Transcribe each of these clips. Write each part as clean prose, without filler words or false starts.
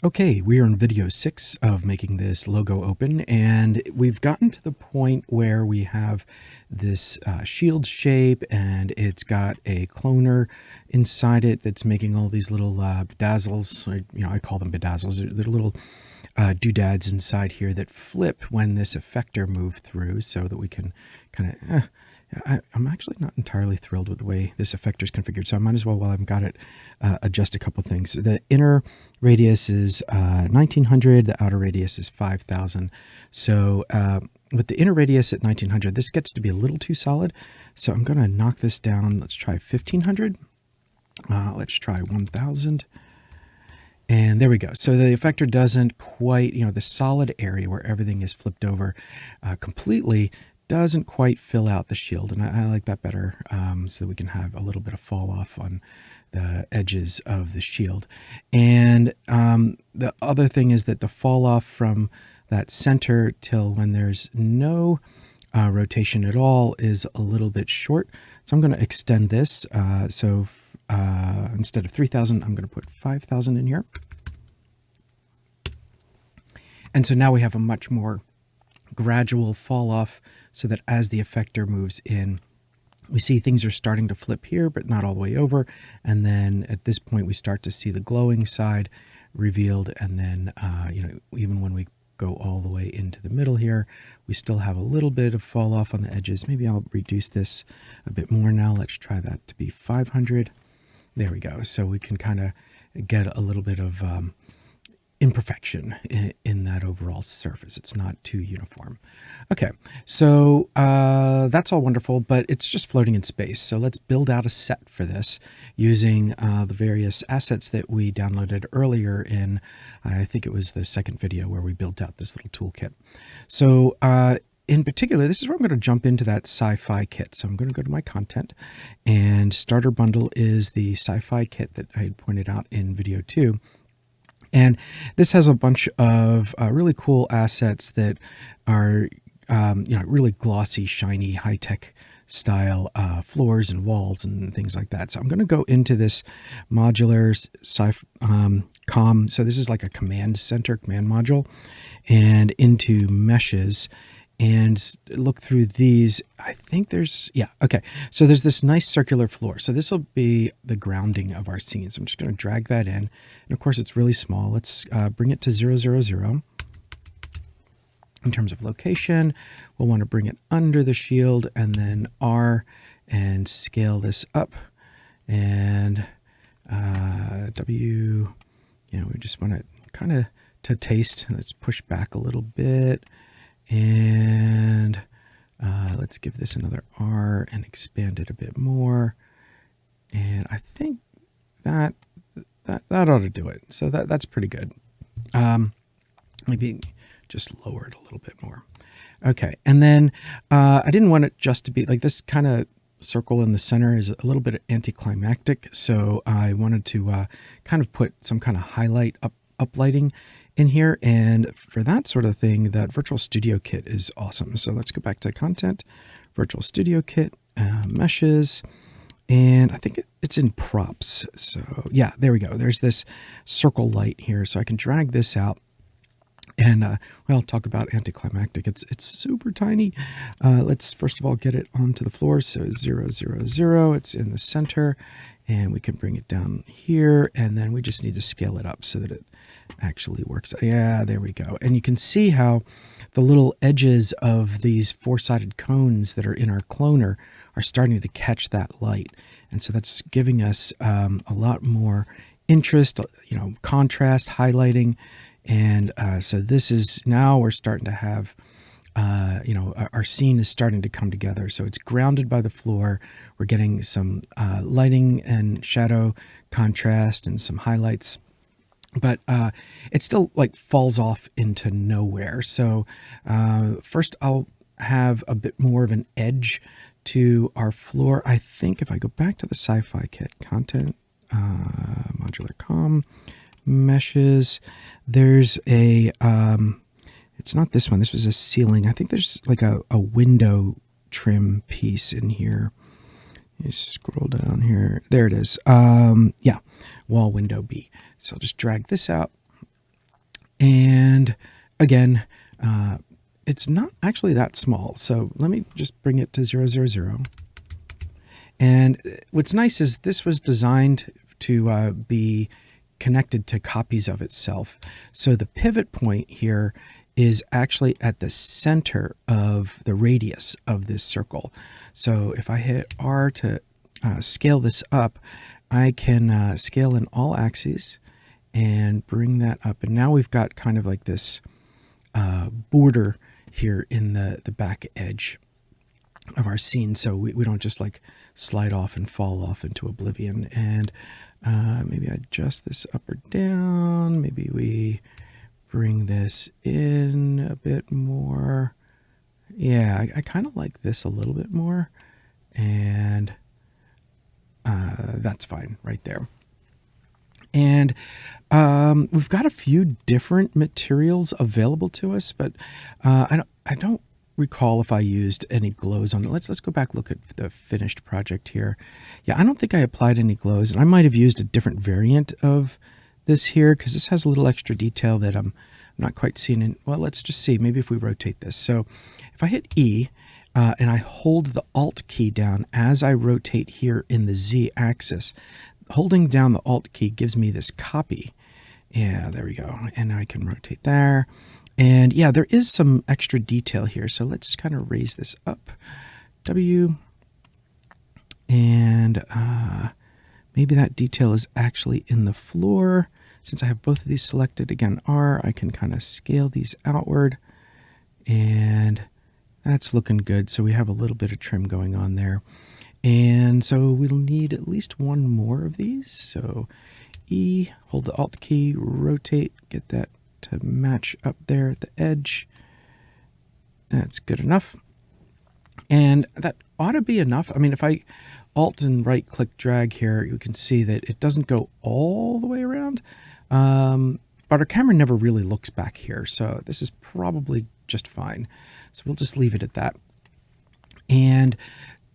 Okay, we are in video 6 of making this logo open, and we've gotten to the point where we have this shield shape, and it's got a cloner inside it that's making all these little bedazzles. I call them bedazzles. They're little doodads inside here that flip when this effector moves through, so that we can kind of... I'm actually not entirely thrilled with the way this effector is configured, so I might as well, while I've got it, adjust a couple things. The inner radius is 1900, the outer radius is 5000. So with the inner radius at 1900, this gets to be a little too solid, so I'm going to knock this down. Let's try 1500. Let's try 1000. And there we go. So the effector doesn't quite, the solid area where everything is flipped over completely doesn't quite fill out the shield, and I like that better, so that we can have a little bit of fall off on the edges of the shield. And the other thing is that the fall off from that center till when there's no rotation at all is a little bit short. So I'm going to extend this. So instead of 3000, I'm going to put 5000 in here. And so now we have a much more gradual fall off, so that as the effector moves in, we see things are starting to flip here, but not all the way over. And then at this point, we start to see the glowing side revealed. And then, even when we go all the way into the middle here, we still have a little bit of fall off on the edges. Maybe I'll reduce this a bit more now. Let's try that to be 500. There we go. So we can kind of get a little bit of imperfection in that overall surface. It's not too uniform. Okay, so that's all wonderful, but it's just floating in space. So let's build out a set for this using the various assets that we downloaded earlier in, I think it was the second video where we built out this little toolkit. So in particular, this is where I'm going to jump into that sci-fi kit. So I'm going to go to my content, and starter bundle is the sci-fi kit that I had pointed out in video 2. And this has a bunch of really cool assets that are, really glossy, shiny, high-tech style floors and walls and things like that. So I'm going to go into this modular com. So this is like a command center, command module, and into meshes. And look through these. I think there's, okay. So there's this nice circular floor. So this will be the grounding of our scene. So I'm just going to drag that in. And of course, it's really small. Let's bring it to 0, 0, 0. In terms of location, we'll want to bring it under the shield, and then R, and scale this up. And W, we just want it kind of to taste. Let's push back a little bit. And let's give this another R and expand it a bit more. And I think that ought to do it. So that's pretty good. Maybe just lower it a little bit more. Okay, and then I didn't want it just to be like this kind of circle in the center is a little bit anticlimactic. So I wanted to kind of put some kind of highlight uplighting in here, and for that sort of thing, that Virtual Studio Kit is awesome. So let's go back to content, Virtual Studio Kit, meshes, and I think it's in props. So yeah, there we go. There's this circle light here, so I can drag this out. And well, talk about anticlimactic. It's super tiny. Let's first of all get it onto the floor. So 0, 0, 0. It's in the center, and we can bring it down here, and then we just need to scale it up so that it actually works. Yeah, there we go. And you can see how the little edges of these four-sided cones that are in our cloner are starting to catch that light. And so that's giving us a lot more interest, contrast, highlighting. And so this is, now we're starting to have, our scene is starting to come together. So it's grounded by the floor. We're getting some lighting and shadow contrast and some highlights. But it still like falls off into nowhere. So first I'll have a bit more of an edge to our floor. I think if I go back to the sci-fi kit, content, modular com, meshes, there's a, it's not this one. This was a ceiling. I think there's like a window trim piece in here. You scroll down here. There it is. Yeah, wall window B. So I'll just drag this out, And again, it's not actually that small. So let me just bring it to 0, 0, 0. And what's nice is this was designed to be connected to copies of itself. So the pivot point here is actually at the center of the radius of this circle. So if I hit R to scale this up, I can scale in all axes and bring that up. And now we've got kind of like this border here in the back edge of our scene, so we don't just like slide off and fall off into oblivion. And maybe I adjust this up or down. Maybe we bring this in a bit more. Yeah, I kind of like this a little bit more, and that's fine right there. And we've got a few different materials available to us, but I don't recall if I used any glows on it. Let's go back, look at the finished project here. Yeah, I don't think I applied any glows, and I might have used a different variant of this here because this has a little extra detail that I'm not quite seeing in. Well, let's just see. Maybe if we rotate this. So if I hit E and I hold the Alt key down as I rotate here in the Z axis, holding down the Alt key gives me this copy. Yeah, there we go. And I can rotate there. And yeah, there is some extra detail here. So let's kind of raise this up. W. And maybe that detail is actually in the floor. Since I have both of these selected, again, R, I can kind of scale these outward. And that's looking good. So we have a little bit of trim going on there. And so we'll need at least one more of these. So E, hold the Alt key, rotate, get that to match up there at the edge. That's good enough. And that ought to be enough. I mean, if I Alt and right click drag here, you can see that it doesn't go all the way around. But our camera never really looks back here. So this is probably just fine. So we'll just leave it at that. And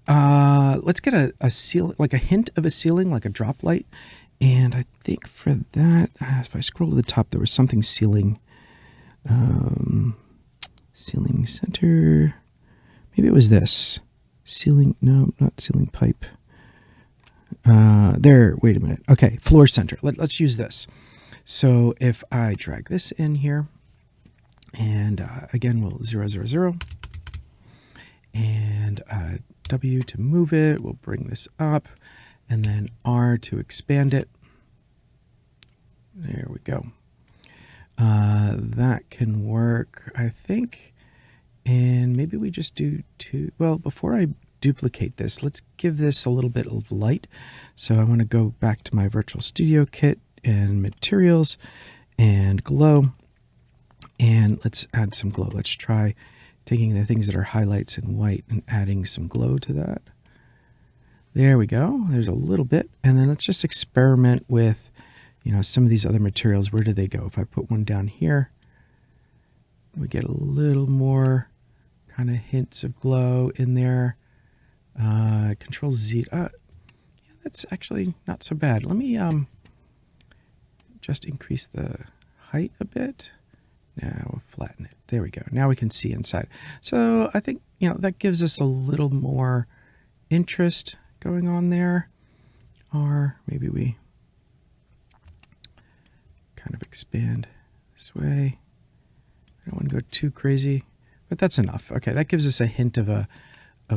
let's get a ceiling, like a hint of a ceiling, like a drop light. And I think for that, if I scroll to the top, there was something ceiling, ceiling center. Maybe it was this ceiling. No, not ceiling pipe. There, wait a minute. Okay, floor center. Let's use this. So if I drag this in here, and again, we'll 0, 0, 0. And W to move it. We'll bring this up. And then R to expand it. There we go. That can work, I think. And maybe we just do two. Well, before I duplicate this, let's give this a little bit of light. So I want to go back to my Virtual Studio Kit and Materials and Glow. And let's add some glow. Let's try taking the things that are highlights in white and adding some glow to that. There we go. There's a little bit. And then let's just experiment with, some of these other materials. Where do they go? If I put one down here, we get a little more kind of hints of glow in there. Control Z. Yeah, that's actually not so bad. Let me just increase the height a bit. Now we'll flatten it. There we go. Now we can see inside. So I think, that gives us a little more interest going on there. Or maybe we kind of expand this way. I don't want to go too crazy, but that's enough. Okay, that gives us a hint of a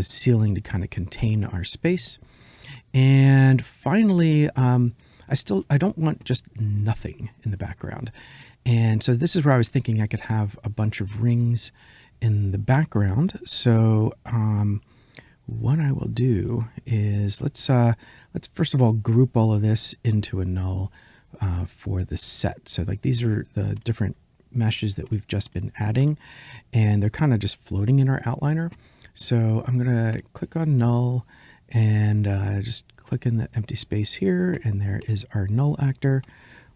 ceiling to kind of contain our space. And finally, I don't want just nothing in the background. And so this is where I was thinking I could have a bunch of rings in the background. So what I will do is let's first of all group all of this into a null for the set. So like these are the different meshes that we've just been adding, and they're kind of just floating in our outliner. So I'm gonna click on null and just click in the empty space here, and there is our null actor.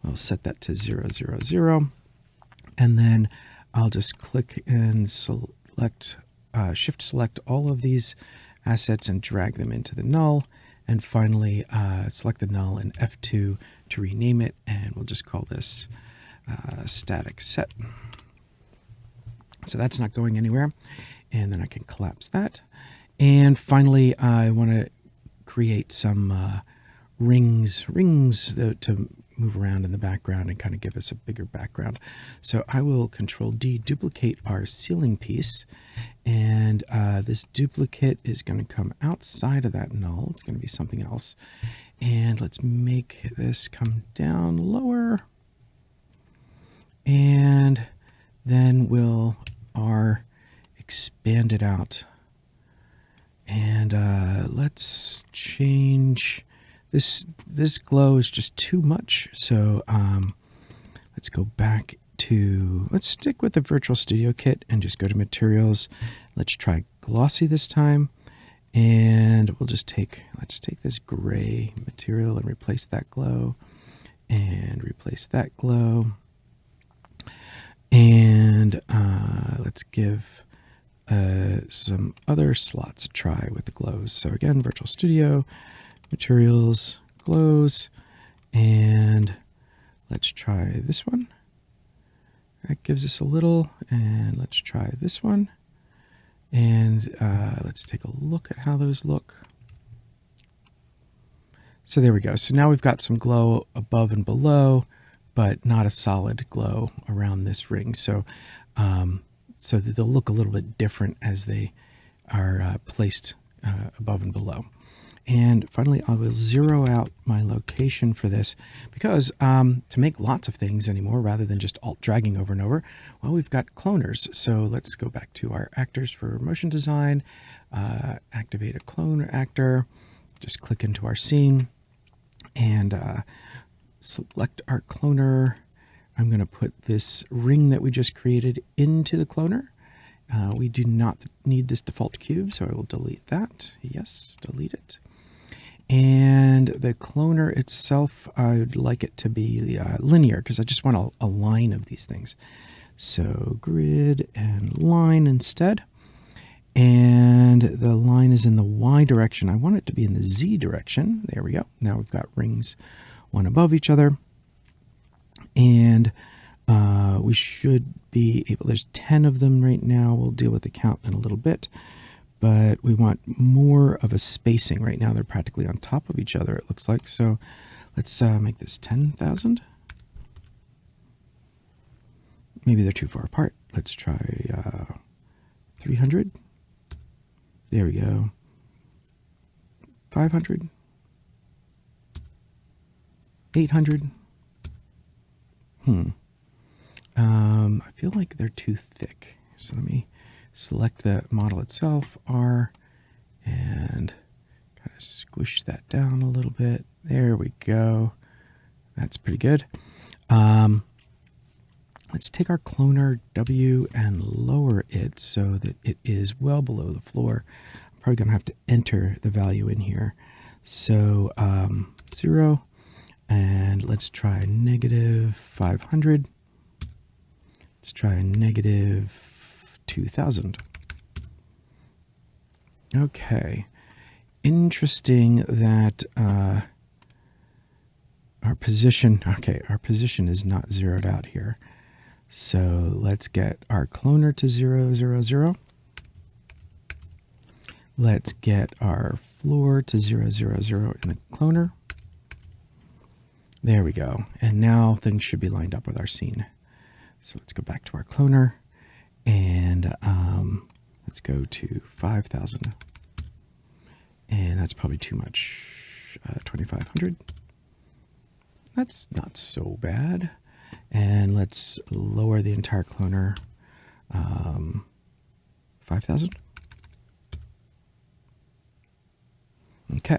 I'll set that to 0, 0, 0, and then I'll just click and select, shift select all of these assets and drag them into the null, and finally select the null and F2 to rename it, and we'll just call this static set. So that's not going anywhere. And then I can collapse that. And finally, I want to create some rings to move around in the background and kind of give us a bigger background. So I will Control D, duplicate our ceiling piece. And this duplicate is going to come outside of that null. It's going to be something else. And let's make this come down lower. And then we'll expand it out. And let's change this. This glow is just too much. So let's go back to, let's stick with the Virtual Studio Kit and just go to Materials. Let's try Glossy this time. And we'll just let's take this gray material and replace that glow. And replace that glow. And let's give some other slots a try with the glows. So again, Virtual Studio, Materials, Glows, and let's try this one. That gives us a little, and let's try this one. And let's take a look at how those look. So there we go. So now we've got some glow above and below, but not a solid glow around this ring. So so that they'll look a little bit different as they are placed above and below. And finally, I will zero out my location for this because to make lots of things anymore, rather than just alt dragging over and over, well, we've got cloners. So let's go back to our actors for motion design, activate a clone actor, just click into our scene and select our cloner. I'm going to put this ring that we just created into the cloner. We do not need this default cube, so I will delete that. Yes, delete it. And the cloner itself, I would like it to be linear because I just want a line of these things. So grid and line instead. And the line is in the Y direction. I want it to be in the Z direction. There we go. Now we've got rings one above each other. And we should be able, there's 10 of them right now. We'll deal with the count in a little bit. But we want more of a spacing. Right now they're practically on top of each other, it looks like. So let's make this 10,000. Maybe they're too far apart. Let's try 300. There we go. 500. 800. I feel like they're too thick. So let me select the model itself, R, and kind of squish that down a little bit. There we go. That's pretty good. Let's take our cloner W and lower it so that it is well below the floor. I'm probably going to have to enter the value in here. So 0, and let's try negative 500. Let's try negative 2000. Okay. Interesting that our position is not zeroed out here. So let's get our cloner to 0, 0, 0. Let's get our floor to 0, 0, 0 in the cloner. There we go. And now things should be lined up with our scene. So let's go back to our cloner and let's go to 5,000. And that's probably too much. 2,500. That's not so bad. And let's lower the entire cloner 5,000. Okay.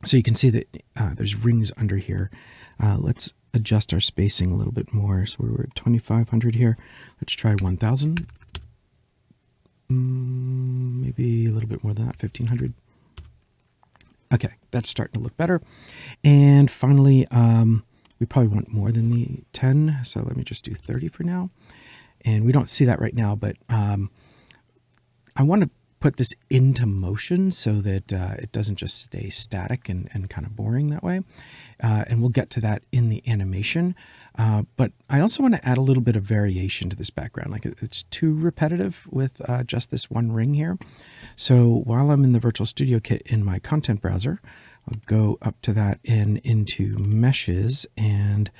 So you can see that there's rings under here. Let's adjust our spacing a little bit more. So we were at 2,500 here. Let's try 1,000. Maybe a little bit more than that, 1,500. Okay, that's starting to look better. And finally, we probably want more than the 10. So let me just do 30 for now. And we don't see that right now, but I want to put this into motion so that it doesn't just stay static and kind of boring that way. And we'll get to that in the animation. But I also want to add a little bit of variation to this background. Like it's too repetitive with just this one ring here. So while I'm in the Virtual Studio Kit in my content browser, I'll go up to that and into meshes, and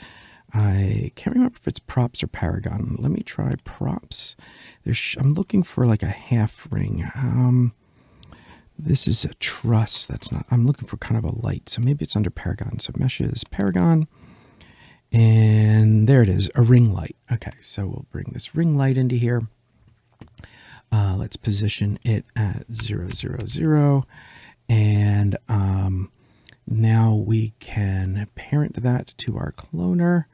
I can't remember if it's props or Paragon. Let me try props. I'm looking for like a half ring. This is a truss. I'm looking for kind of a light. So maybe it's under Paragon. So meshes, Paragon. And there it is, a ring light. Okay, so we'll bring this ring light into here. Let's position it at 0, 0, 0. And now we can parent that to our cloner,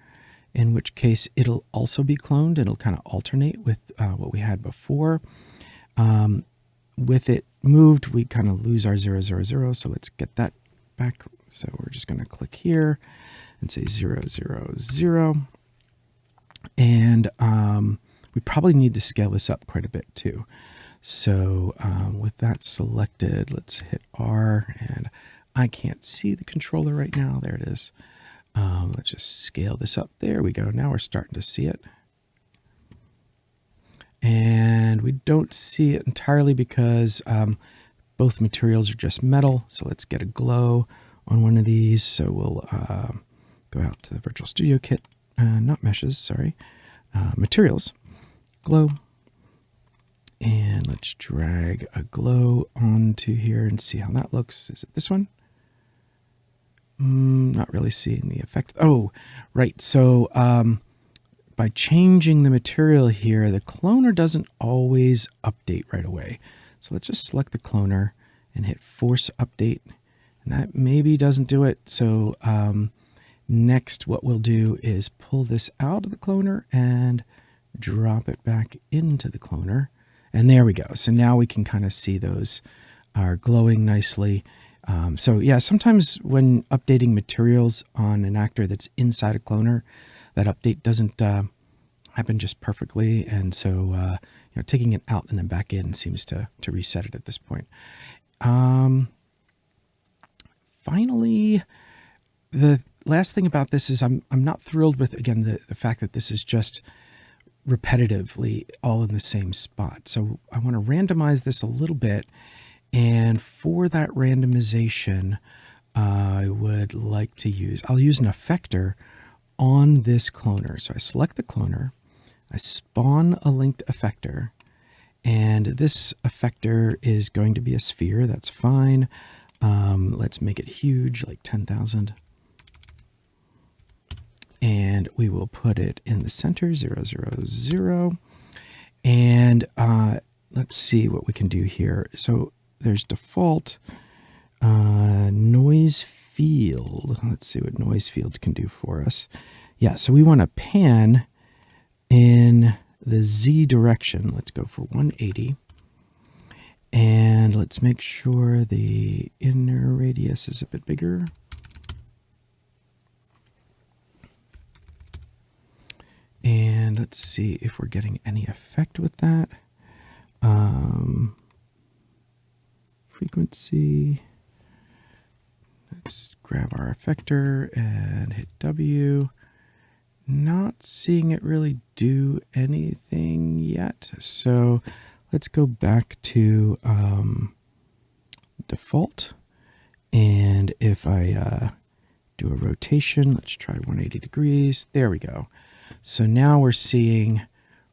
in which case it'll also be cloned. It'll kind of alternate with what we had before. With it moved, we kind of lose our 0, 0, 0. So let's get that back. So we're just going to click here and say 0, 0, 0. And we probably need to scale this up quite a bit too. So with that selected, let's hit R, and I can't see the controller right now. There it is. Let's just scale this up. There we go. Now we're starting to see it. And we don't see it entirely because both materials are just metal. So let's get a glow on one of these. So we'll go out to the Virtual Studio Kit, not meshes, sorry, materials, glow. And let's drag a glow onto here and see how that looks. Is it this one? Not really seeing the effect. Oh, right. So by changing the material here, the cloner doesn't always update right away. So let's just select the cloner and hit force update. And that maybe doesn't do it. So next what we'll do is pull this out of the cloner and drop it back into the cloner. And there we go. So now we can kind of see those are glowing nicely. So yeah, sometimes when updating materials on an actor that's inside a cloner, that update doesn't happen just perfectly. And so taking it out and then back in seems to reset it at this point. Finally, the last thing about this is I'm not thrilled with, again, the fact that this is just repetitively all in the same spot. So I want to randomize this a little bit. And for that randomization, I would like to I'll use an effector on this cloner. So I select the cloner, I spawn a linked effector, and this effector is going to be a sphere. That's fine. Let's make it huge, like 10,000. And we will put it in the center, 0, 0, 0. And let's see what we can do here. So there's default noise field. Let's see what noise field can do for us. Yeah, so we want to pan in the Z direction. Let's go for 180. And let's make sure the inner radius is a bit bigger. And let's see if we're getting any effect with that. Frequency. Let's grab our effector and hit W. Not seeing it really do anything yet. So let's go back to default. And if I do a rotation, let's try 180 degrees. There we go. So now we're seeing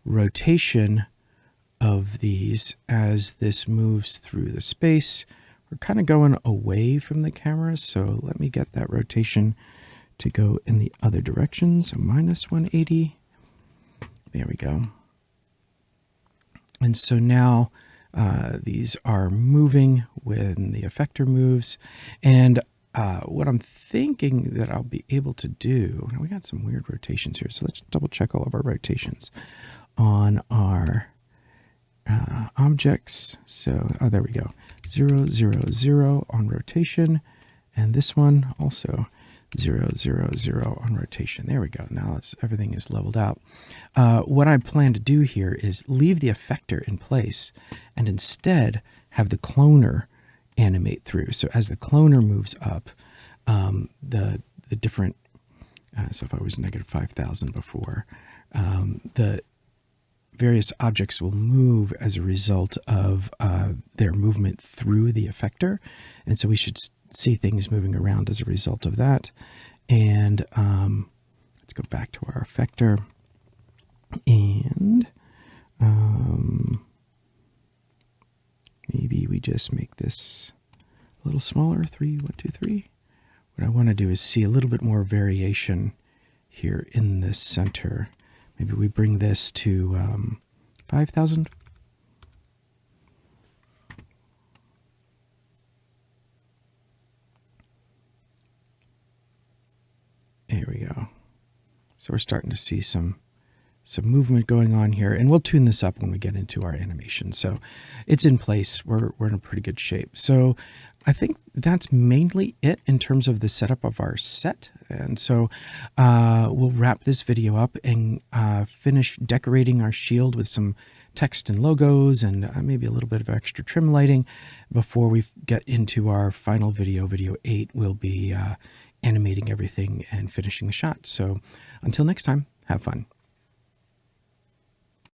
rotation of these as this moves through the space. We're kind of going away from the camera, so let me get that rotation to go in the other direction. So minus 180. There we go. And so now these are moving when the effector moves. And what I'm thinking that I'll be able to do, now we got some weird rotations here, so let's double check all of our rotations on our objects. So, there we go, 0, 0, 0 on rotation, and this one also 0, 0, 0 on rotation. There we go. Now everything is leveled out. What I plan to do here is leave the effector in place and instead have the cloner animate through. So as the cloner moves up, the different So if I was negative 5,000 before, the various objects will move as a result of their movement through the effector. And so we should see things moving around as a result of that. And let's go back to our effector. And maybe we just make this a little smaller, 3, 1, 2, 3. What I want to do is see a little bit more variation here in the center. Maybe we bring this to 5,000. There we go. So we're starting to see some movement going on here, and we'll tune this up when we get into our animation. So it's in place. We're in a pretty good shape. So I think that's mainly it in terms of the setup of our set. And so we'll wrap this video up and finish decorating our shield with some text and logos and maybe a little bit of extra trim lighting before we get into our final video. Video 8 will be animating everything and finishing the shot. So until next time, have fun.